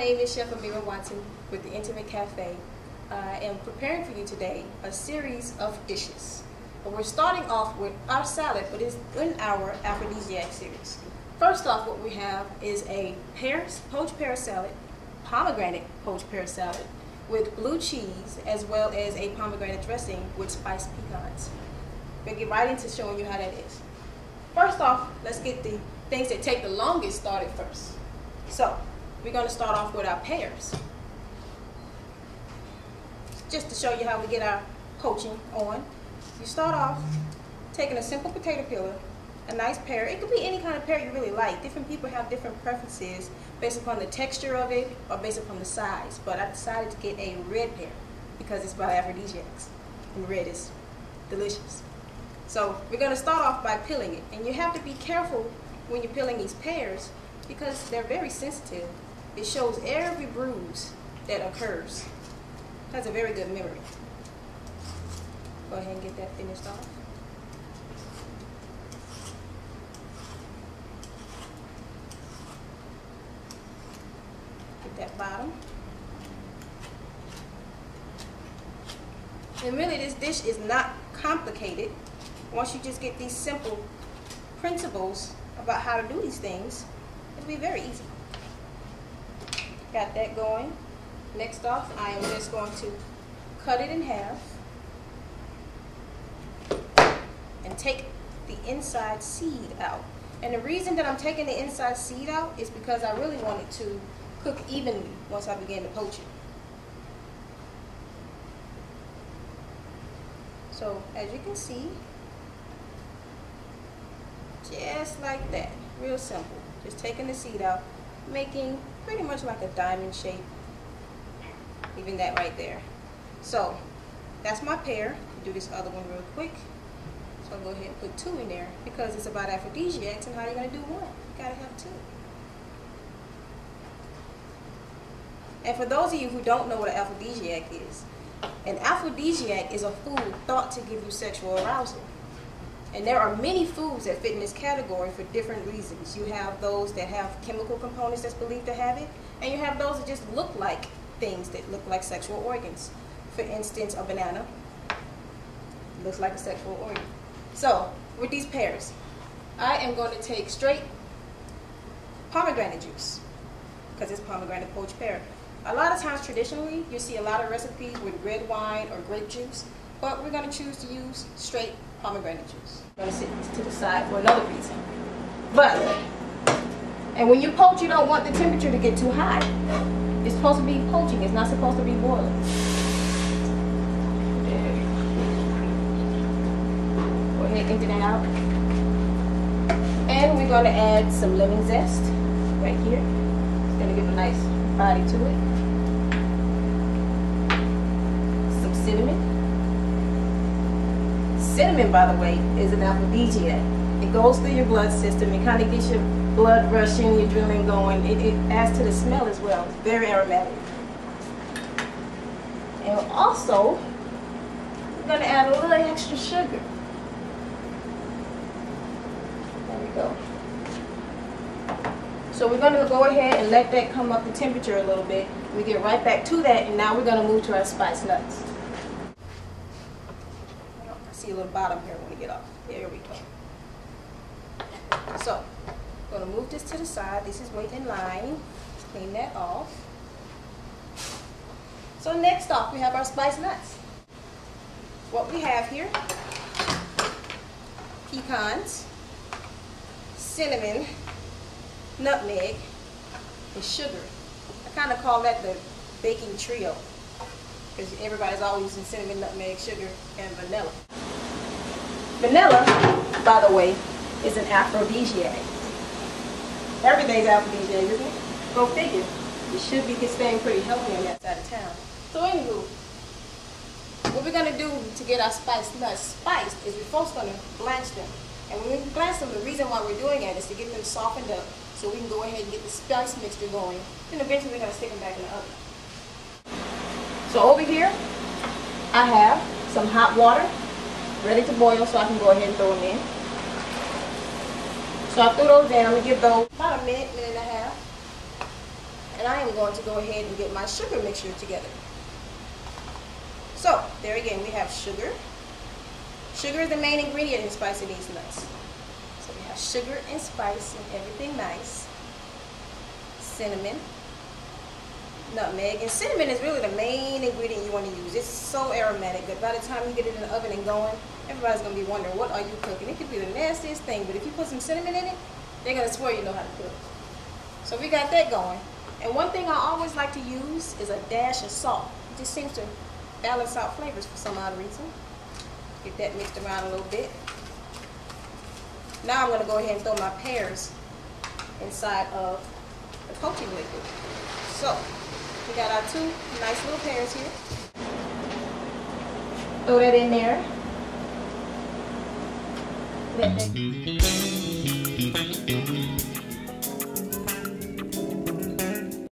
name is Chef Ameerah with the Intimate Cafe. I am preparing for you today a series of dishes. But we're starting off with our salad, but it's in our Aphrodisiac series. First off, what we have is a poached pear salad, pomegranate poached pear salad with blue cheese, as well as a pomegranate dressing with Spice Pecans. We'll get right into showing you how that is. First off, let's get the things that take the longest started first. So, we're going to start off with our pears. Just to show you how we get our poaching on. You start off taking a simple potato peeler, a nice pear. It could be any kind of pear you really like. Different people have different preferences based upon the texture of it or based upon the size. But I decided to get a red pear because it's by Aphrodisiacs, and red is delicious. So we're going to start off by peeling it. And you have to be careful when you're peeling these pears because they're very sensitive. It shows every bruise that occurs. It has a very good memory. Go ahead and get that finished off. Get that bottom. And really this dish is not complicated. Once you just get these simple principles about how to do these things, it'll be very easy. Got that going. Next off, I am just going to cut it in half and take the inside seed out. And the reason that I'm taking the inside seed out is because I really want it to cook evenly once I begin to poach it. So as you can see, just like that, real simple. Just taking the seed out, making pretty much like a diamond shape. Even that right there. So that's my pear. Do this other one real quick. So I'll go ahead and put 2 in there because it's about aphrodisiacs, and how are you going to do one? You gotta have 2. And for those of you who don't know what an aphrodisiac is, an aphrodisiac is a food thought to give you sexual arousal. And there are many foods that fit in this category for different reasons. You have those that have chemical components that's believed to have it, and you have those that just look like things that look like sexual organs. For instance, a banana looks like a sexual organ. So, with these pears, I am going to take straight pomegranate juice, because it's pomegranate poached pear. A lot of times, traditionally, you see a lot of recipes with red wine or grape juice, but we're going to choose to use straight pomegranate juice. I'm going to sit to the side for another reason. And when you poach, you don't want the temperature to get too high. It's supposed to be poaching. It's not supposed to be boiling. There. Go ahead and empty that out. And we're going to add some lemon zest right here. It's going to give a nice body to it. Some cinnamon. Cinnamon, by the way, is an aphrodisiac. It goes through your blood system. It kind of gets your blood rushing, your adrenaline going. It adds to the smell as well. It's very aromatic. And also, we're going to add a little extra sugar. There we go. So we're going to go ahead and let that come up to temperature a little bit. We get right back to that, and now we're going to move to our spice nuts. I see a little bottom here when we get off. There we go. So, I'm going to move this to the side. This is waiting in line. Let's clean that off. So next off, we have our spice nuts. What we have here, pecans, cinnamon, nutmeg, and sugar. I kind of call that the baking trio because everybody's always using cinnamon, nutmeg, sugar, and vanilla. Vanilla, by the way, is an aphrodisiac. Everything's aphrodisiac, isn't it? Go figure. You should be staying pretty healthy on that side of town. So anywho, what we're going to do to get our spice nuts spiced is we're first going to blanch them. And when we blanch them, the reason why we're doing that is to get them softened up so we can go ahead and get the spice mixture going. Then eventually we're going to stick them back in the oven. So over here, I have some hot water ready to boil, so I can go ahead and throw them in. So I threw those in. I'm going to give those about a minute, minute and a half. And And I am going to go ahead and get my sugar mixture together. So, there again, we have sugar. Sugar is the main ingredient in spicing these nuts. So we have sugar and spice and everything nice. Cinnamon, nutmeg, and cinnamon is really the main ingredient you want to use. It's so aromatic that by the time you get it in the oven and going, everybody's going to be wondering, what are you cooking? It could be the nastiest thing, but if you put some cinnamon in it, they're going to swear you know how to cook. So we got that going. And one thing I always like to use is a dash of salt. It just seems to balance out flavors for some odd reason. Get that mixed around a little bit. Now I'm going to go ahead and throw my pears inside of the coating liquid. So we got our 2 nice little pears here. Throw that in there. Let that